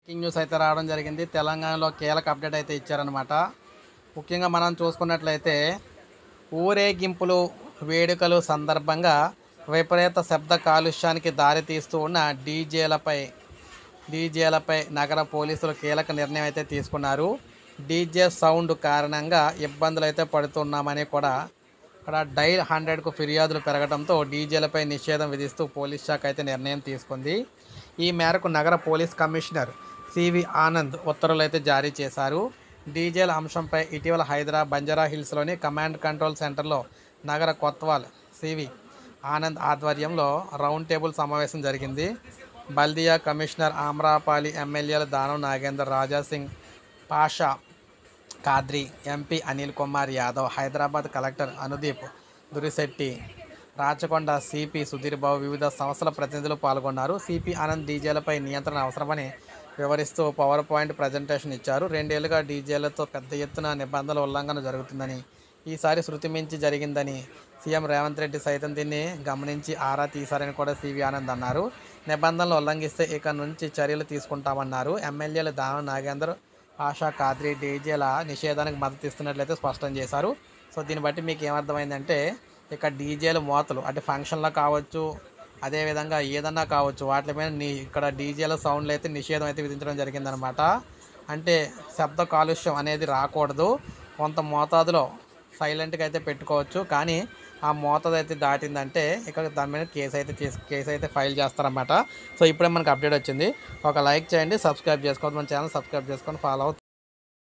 Breaking news అయితే రావడం జరిగింది. తెలంగాణలో కీలక అప్డేట్ అయితే ఇచ్చారనమాట. ముఖ్యంగా మనం చూసుకున్నట్లయితే ఊరేగింపులు, వేడుకలు సందర్భంగా విపరీత శబ్ద కాలుష్యానికి దారితీస్తూ ఉన్న డీజేలపై నగర పోలీసులు కీలక నిర్ణయం అయితే తీసుకున్నారు. డీజే సౌండ్ కారణంగా ఇబ్బందులు అయితే పడుతున్నామని కూడా ఇక్కడ డైల్ 100కు ఫిర్యాదులు పెరగడంతో డీజేలపై నిషేధం విధిస్తూ పోలీస్ శాఖ అయితే నిర్ణయం తీసుకుంది. ఈ మేరకు నగర పోలీస్ కమిషనర్ సివి ఆనంద్ ఉత్తర్వులు అయితే జారీ చేశారు. డీజేల అంశంపై ఇటీవల హైదరాబాద్ బంజారా హిల్స్లోని కమాండ్ కంట్రోల్ సెంటర్లో నగర కొత్వాల్ సివి ఆనంద్ ఆధ్వర్యంలో రౌండ్ టేబుల్ సమావేశం జరిగింది. బల్దియా కమిషనర్ ఆమ్రాపాలి, ఎమ్మెల్యేలు Danam Nagender, Rajasingh Pasha Khadri, MP Anil Kumar Yadav, Hyderabad collector Anudeep Durishetty, Rachakonda CP Sudheer Babu, వివిధ సంస్థల ప్రతినిధులు పాల్గొన్నారు. సిపి ఆనంద్ డీజేలపై నియంత్రణ అవసరమని వివరిస్తూ పవర్ పాయింట్ ప్రజెంటేషన్ ఇచ్చారు. 2 ఏళ్లుగా డీజేలతో పెద్ద ఎత్తున నిబంధనల ఉల్లంఘన జరుగుతుందని, ఈసారి శృతి మించి జరిగిందని సీఎం రేవంత్ రెడ్డి సైతం దీన్ని గమనించి ఆరా తీశారని కూడా సివి ఆనంద్ అన్నారు. నిబంధనలు ఉల్లంఘిస్తే ఇక నుంచి చర్యలు తీసుకుంటామన్నారు. ఎమ్మెల్యేలు దానం నాగేందర్, ఆషా ఖాద్రి డీజేల నిషేధానికి మద్దతు ఇస్తున్నట్లయితే స్పష్టం చేశారు. సో దీన్ని బట్టి మీకు ఏమర్థమైందంటే ఇక డీజేలు మోతలు అంటే ఫంక్షన్లో కావచ్చు, అదేవిధంగా ఏదన్నా కావచ్చు, వాటి మీద ఇక్కడ డీజేల సౌండ్లు అయితే నిషేధం అయితే విధించడం జరిగిందనమాట. అంటే శబ్ద కాలుష్యం అనేది రాకూడదు, కొంత మోతాదులో సైలెంట్గా అయితే పెట్టుకోవచ్చు. కానీ ఆ మోతాదు అయితే దాటిందంటే ఇక్కడ దాని మీద కేసు అయితే ఫైల్ చేస్తారన్నమాట. సో ఇప్పుడే మనకు అప్డేట్ వచ్చింది. ఒక లైక్ చేయండి, సబ్స్క్రైబ్ చేసుకోవద్దు, మన ఛానల్ సబ్స్క్రైబ్ చేసుకొని ఫాలో అవుతుంది.